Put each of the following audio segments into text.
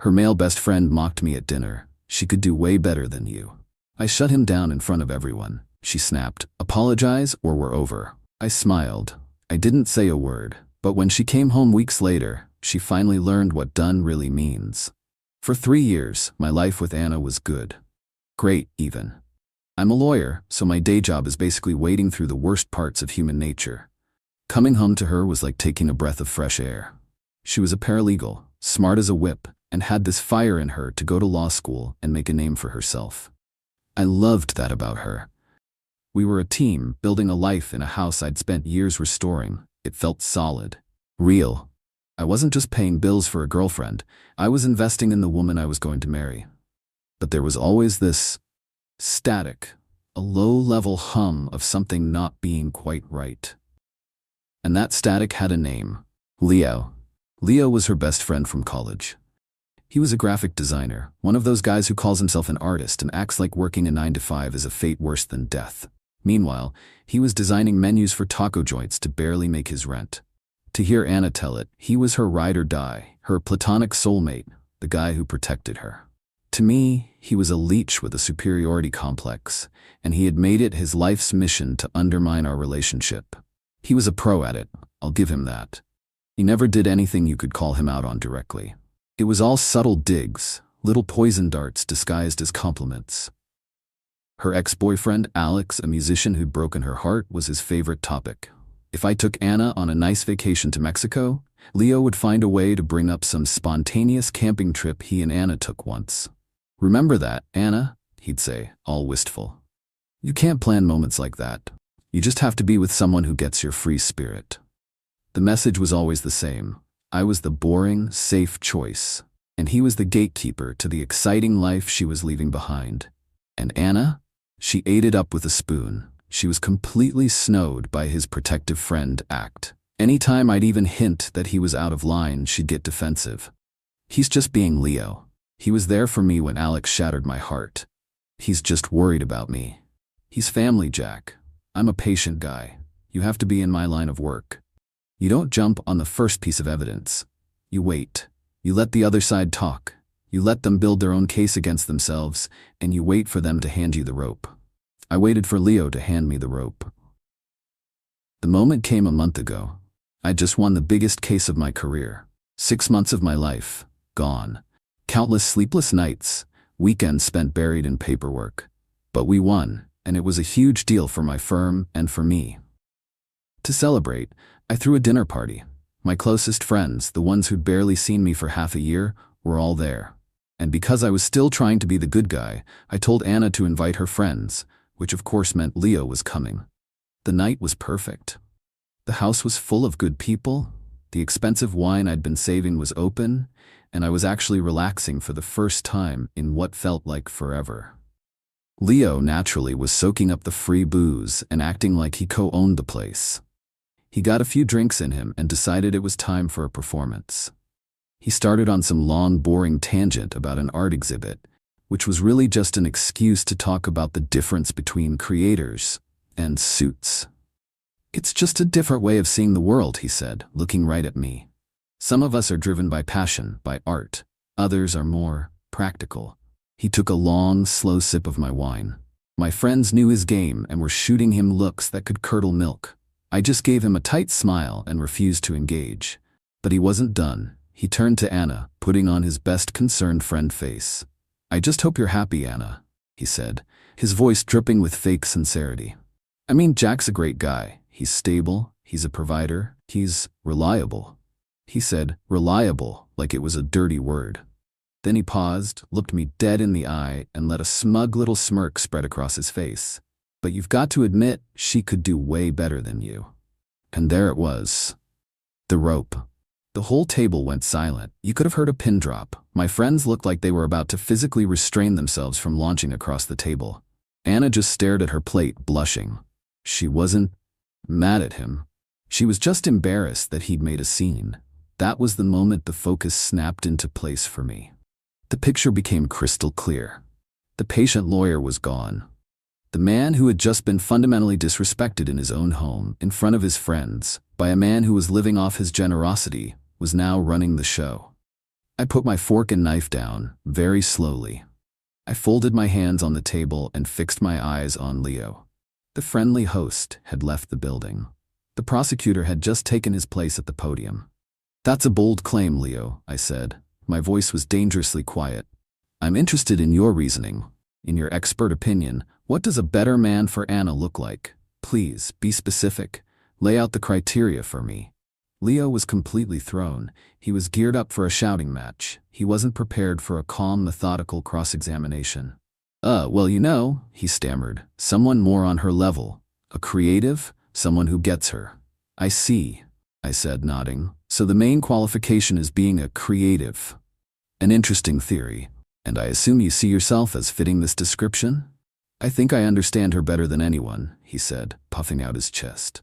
Her male best friend mocked me at dinner. She could do way better than you. I shut him down in front of everyone. She snapped, apologize or we're over. I smiled. I didn't say a word, but when she came home weeks later, she finally learned what done really means. For 3 years, my life with Anna was good. Great, even. I'm a lawyer, so my day job is basically wading through the worst parts of human nature. Coming home to her was like taking a breath of fresh air. She was a paralegal, smart as a whip, and had this fire in her to go to law school and make a name for herself. I loved that about her. We were a team, building a life in a house I'd spent years restoring. It felt solid, real. I wasn't just paying bills for a girlfriend, I was investing in the woman I was going to marry. But there was always this static, a low-level hum of something not being quite right. And that static had a name, Leo. Leo was her best friend from college. He was a graphic designer, one of those guys who calls himself an artist and acts like working a 9-to-5 is a fate worse than death. Meanwhile, he was designing menus for taco joints to barely make his rent. To hear Anna tell it, he was her ride or die, her platonic soulmate, the guy who protected her. To me, he was a leech with a superiority complex, and he had made it his life's mission to undermine our relationship. He was a pro at it, I'll give him that. He never did anything you could call him out on directly. It was all subtle digs, little poison darts disguised as compliments. Her ex-boyfriend, Alex, a musician who'd broken her heart, was his favorite topic. If I took Anna on a nice vacation to Mexico, Leo would find a way to bring up some spontaneous camping trip he and Anna took once. "Remember that, Anna?" he'd say, all wistful. "You can't plan moments like that. You just have to be with someone who gets your free spirit." The message was always the same. I was the boring, safe choice, and he was the gatekeeper to the exciting life she was leaving behind. And Anna? She ate it up with a spoon. She was completely snowed by his protective friend act. Anytime I'd even hint that he was out of line, she'd get defensive. "He's just being Leo. He was there for me when Alex shattered my heart. He's just worried about me. He's family, Jack. I'm a patient guy. You have to be in my line of work. You don't jump on the first piece of evidence. You wait. You let the other side talk. You let them build their own case against themselves, and you wait for them to hand you the rope." I waited for Leo to hand me the rope. The moment came a month ago. I'd just won the biggest case of my career. 6 months of my life, gone. Countless sleepless nights, weekends spent buried in paperwork. But we won, and it was a huge deal for my firm and for me. To celebrate, I threw a dinner party. My closest friends, the ones who'd barely seen me for half a year, were all there. And because I was still trying to be the good guy, I told Anna to invite her friends, which of course meant Leo was coming. The night was perfect. The house was full of good people, the expensive wine I'd been saving was open, and I was actually relaxing for the first time in what felt like forever. Leo, naturally, was soaking up the free booze and acting like he co-owned the place. He got a few drinks in him and decided it was time for a performance. He started on some long, boring tangent about an art exhibit, which was really just an excuse to talk about the difference between creators and suits. "It's just a different way of seeing the world," he said, looking right at me. "Some of us are driven by passion, by art. Others are more practical." He took a long, slow sip of my wine. My friends knew his game and were shooting him looks that could curdle milk. I just gave him a tight smile and refused to engage. But he wasn't done. He turned to Anna, putting on his best concerned friend face. "I just hope you're happy, Anna," he said, his voice dripping with fake sincerity. "I mean, Jack's a great guy. He's stable, he's a provider, he's reliable." He said reliable like it was a dirty word. Then he paused, looked me dead in the eye, and let a smug little smirk spread across his face. "But you've got to admit, she could do way better than you." And there it was. The rope. The whole table went silent. You could have heard a pin drop. My friends looked like they were about to physically restrain themselves from launching across the table. Anna just stared at her plate, blushing. She wasn't mad at him. She was just embarrassed that he'd made a scene. That was the moment the focus snapped into place for me. The picture became crystal clear. The patient lawyer was gone. The man who had just been fundamentally disrespected in his own home, in front of his friends, by a man who was living off his generosity, was now running the show. I put my fork and knife down, very slowly. I folded my hands on the table and fixed my eyes on Leo. The friendly host had left the building. The prosecutor had just taken his place at the podium. "That's a bold claim, Leo," I said. My voice was dangerously quiet. "I'm interested in your reasoning. In your expert opinion, what does a better man for Anna look like? Please, be specific. Lay out the criteria for me." Leo was completely thrown. He was geared up for a shouting match. He wasn't prepared for a calm, methodical cross-examination. Well, he stammered. "Someone more on her level. A creative, someone who gets her." "I see," I said, nodding. "So the main qualification is being a creative. An interesting theory. And I assume you see yourself as fitting this description?" "I think I understand her better than anyone," he said, puffing out his chest.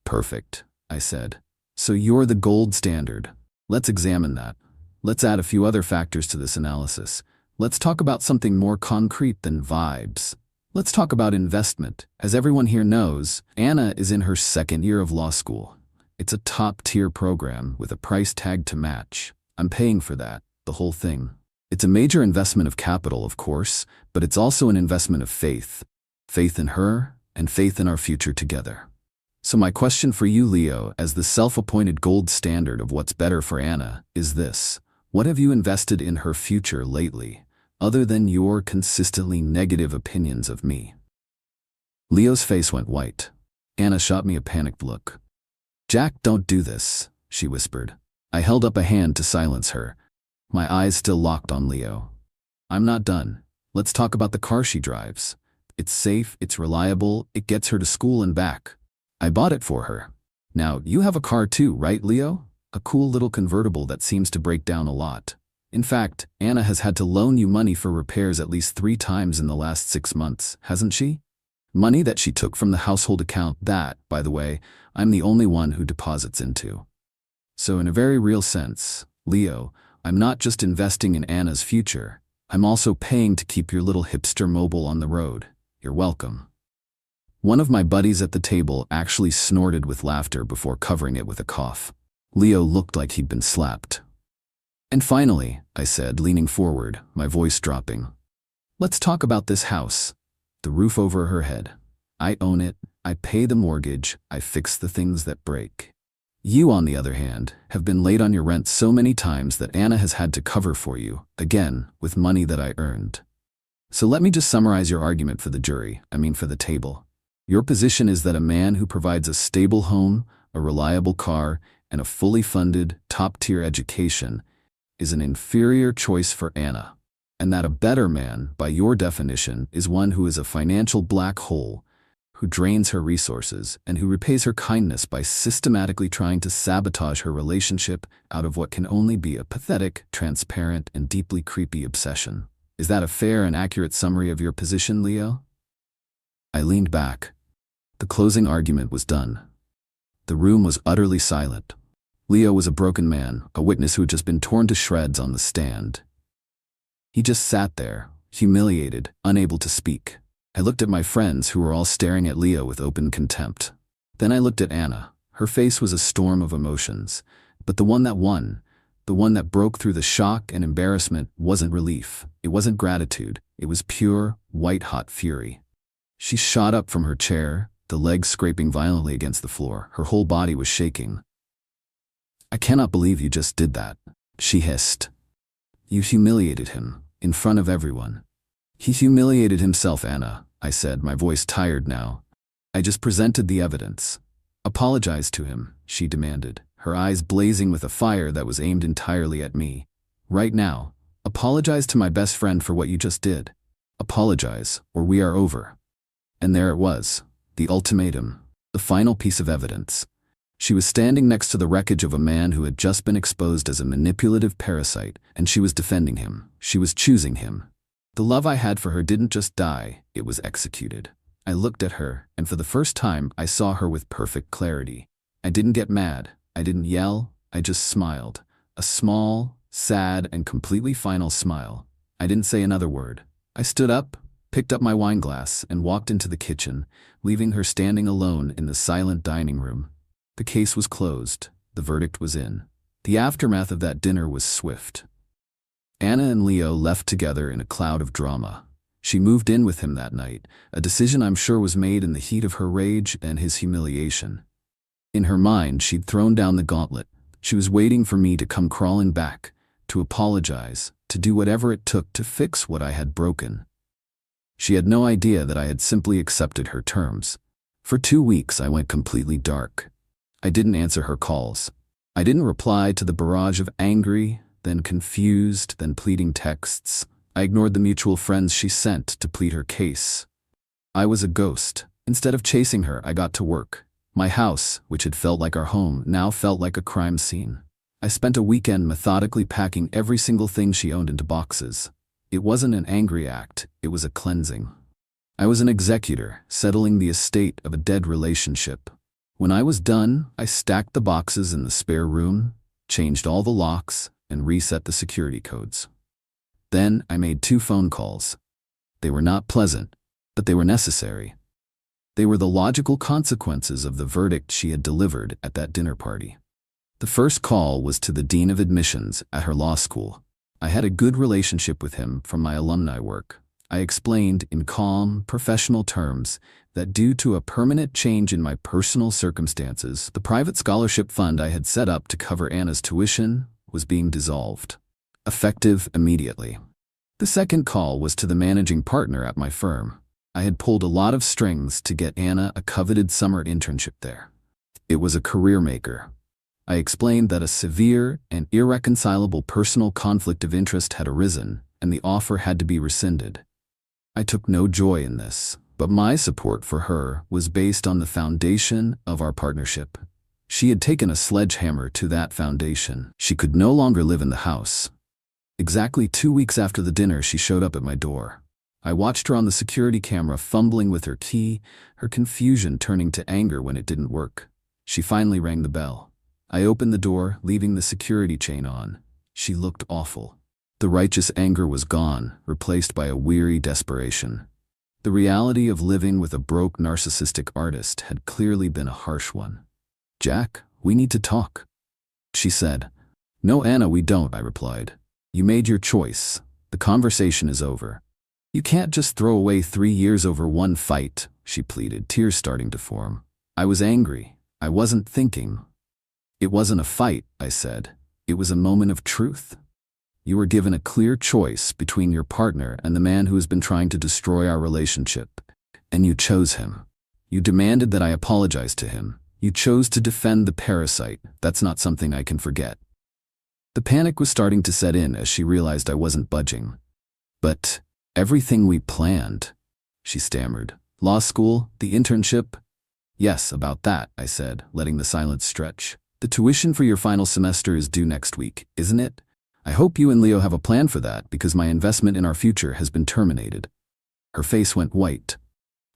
"Perfect," I said. "So you're the gold standard. Let's examine that. Let's add a few other factors to this analysis. Let's talk about something more concrete than vibes. Let's talk about investment. As everyone here knows, Anna is in her second year of law school. It's a top-tier program with a price tag to match. I'm paying for that, the whole thing. It's a major investment of capital, of course, but it's also an investment of faith. Faith in her and faith in our future together. So my question for you, Leo, as the self-appointed gold standard of what's better for Anna, is this. What have you invested in her future lately, other than your consistently negative opinions of me?" Leo's face went white. Anna shot me a panicked look. "Jack, don't do this," she whispered. I held up a hand to silence her. My eyes still locked on Leo. "I'm not done. Let's talk about the car she drives. It's safe, it's reliable, it gets her to school and back. I bought it for her. Now, you have a car too, right, Leo? A cool little convertible that seems to break down a lot. In fact, Anna has had to loan you money for repairs at least 3 times in the last 6 months, hasn't she? Money that she took from the household account that, by the way, I'm the only one who deposits into. So in a very real sense, Leo, I'm not just investing in Anna's future, I'm also paying to keep your little hipster mobile on the road. You're welcome." One of my buddies at the table actually snorted with laughter before covering it with a cough. Leo looked like he'd been slapped. "And finally," I said, leaning forward, my voice dropping, "let's talk about this house. The roof over her head. I own it, I pay the mortgage, I fix the things that break. You, on the other hand, have been late on your rent so many times that Anna has had to cover for you, again, with money that I earned. So let me just summarize your argument for the jury, for the table. Your position is that a man who provides a stable home, a reliable car, and a fully funded, top-tier education is an inferior choice for Anna, and that a better man, by your definition, is one who is a financial black hole, who drains her resources, and who repays her kindness by systematically trying to sabotage her relationship out of what can only be a pathetic, transparent, and deeply creepy obsession. Is that a fair and accurate summary of your position, Leo?" I leaned back. The closing argument was done. The room was utterly silent. Leo was a broken man, a witness who had just been torn to shreds on the stand. He just sat there, humiliated, unable to speak. I looked at my friends who were all staring at Leo with open contempt. Then I looked at Anna. Her face was a storm of emotions. But the one that won, the one that broke through the shock and embarrassment, wasn't relief. It wasn't gratitude. It was pure, white-hot fury. She shot up from her chair, the legs scraping violently against the floor. Her whole body was shaking. "I cannot believe you just did that," she hissed. "You humiliated him, in front of everyone." "He humiliated himself, Anna," I said, my voice tired now. "I just presented the evidence." "Apologize to him," she demanded, her eyes blazing with a fire that was aimed entirely at me. "Right now, apologize to my best friend for what you just did. Apologize, or we are over." And there it was, the ultimatum, the final piece of evidence. She was standing next to the wreckage of a man who had just been exposed as a manipulative parasite, and she was defending him. She was choosing him. The love I had for her didn't just die, it was executed. I looked at her, and for the first time I saw her with perfect clarity. I didn't get mad, I didn't yell, I just smiled. A small, sad, and completely final smile. I didn't say another word. I stood up, picked up my wine glass, and walked into the kitchen, leaving her standing alone in the silent dining room. The case was closed. The verdict was in. The aftermath of that dinner was swift. Anna and Leo left together in a cloud of drama. She moved in with him that night, a decision I'm sure was made in the heat of her rage and his humiliation. In her mind, she'd thrown down the gauntlet. She was waiting for me to come crawling back, to apologize, to do whatever it took to fix what I had broken. She had no idea that I had simply accepted her terms. For 2 weeks, I went completely dark. I didn't answer her calls. I didn't reply to the barrage of angry, then confused, then pleading texts. I ignored the mutual friends she sent to plead her case. I was a ghost. Instead of chasing her, I got to work. My house, which had felt like our home, now felt like a crime scene. I spent a weekend methodically packing every single thing she owned into boxes. It wasn't an angry act, it was a cleansing. I was an executor, settling the estate of a dead relationship. When I was done, I stacked the boxes in the spare room, changed all the locks, and reset the security codes. Then I made 2 phone calls. They were not pleasant, but they were necessary. They were the logical consequences of the verdict she had delivered at that dinner party. The first call was to the dean of admissions at her law school. I had a good relationship with him from my alumni work. I explained in calm, professional terms that due to a permanent change in my personal circumstances, the private scholarship fund I had set up to cover Anna's tuition was being dissolved, effective immediately. The second call was to the managing partner at my firm. I had pulled a lot of strings to get Anna a coveted summer internship there. It was a career maker. I explained that a severe and irreconcilable personal conflict of interest had arisen, and the offer had to be rescinded. I took no joy in this, but my support for her was based on the foundation of our partnership. She had taken a sledgehammer to that foundation. She could no longer live in the house. Exactly 2 weeks after the dinner, she showed up at my door. I watched her on the security camera fumbling with her key, her confusion turning to anger when it didn't work. She finally rang the bell. I opened the door, leaving the security chain on. She looked awful. The righteous anger was gone, replaced by a weary desperation. The reality of living with a broke narcissistic artist had clearly been a harsh one. "Jack, we need to talk," she said. "No, Anna, we don't," I replied. "You made your choice. The conversation is over." "You can't just throw away 3 years over one fight," she pleaded, tears starting to form. I was angry. I wasn't thinking. "It wasn't a fight," I said. "It was a moment of truth. You were given a clear choice between your partner and the man who has been trying to destroy our relationship, and you chose him. You demanded that I apologize to him. You chose to defend the parasite. That's not something I can forget." The panic was starting to set in as she realized I wasn't budging. "But everything we planned," she stammered. "Law school, the internship?" "Yes, about that," I said, letting the silence stretch. "The tuition for your final semester is due next week, isn't it? I hope you and Leo have a plan for that because my investment in our future has been terminated." Her face went white.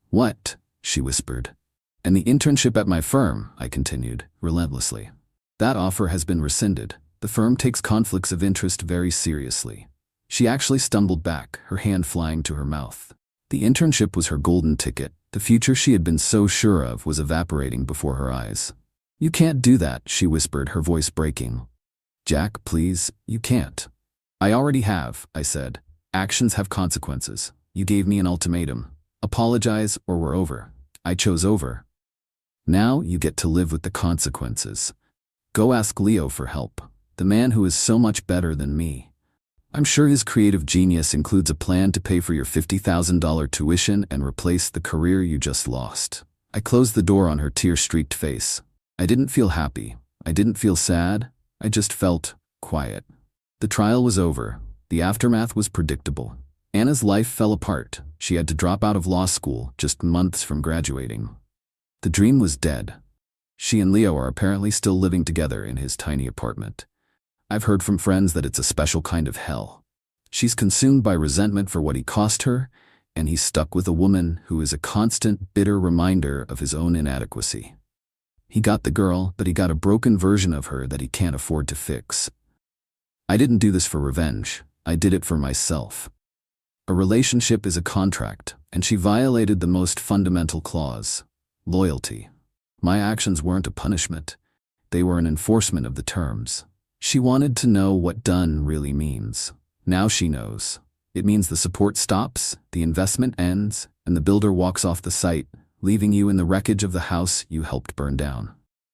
"What?" she whispered. "And the internship at my firm," I continued, relentlessly. "That offer has been rescinded. The firm takes conflicts of interest very seriously." She actually stumbled back, her hand flying to her mouth. The internship was her golden ticket. The future she had been so sure of was evaporating before her eyes. "You can't do that," she whispered, her voice breaking. "Jack, please, you can't." "I already have," I said. "Actions have consequences. You gave me an ultimatum. Apologize or we're over. I chose over. Now you get to live with the consequences. Go ask Leo for help, the man who is so much better than me. I'm sure his creative genius includes a plan to pay for your $50,000 tuition and replace the career you just lost." I closed the door on her tear-streaked face. I didn't feel happy. I didn't feel sad. I just felt quiet. The trial was over. The aftermath was predictable. Anna's life fell apart. She had to drop out of law school just months from graduating. The dream was dead. She and Leo are apparently still living together in his tiny apartment. I've heard from friends that it's a special kind of hell. She's consumed by resentment for what he cost her, and he's stuck with a woman who is a constant, bitter reminder of his own inadequacy. He got the girl, but he got a broken version of her that he can't afford to fix. I didn't do this for revenge. I did it for myself. A relationship is a contract, and she violated the most fundamental clause: loyalty. My actions weren't a punishment. They were an enforcement of the terms. She wanted to know what done really means. Now she knows. It means the support stops, the investment ends, and the builder walks off the site, leaving you in the wreckage of the house you helped burn down.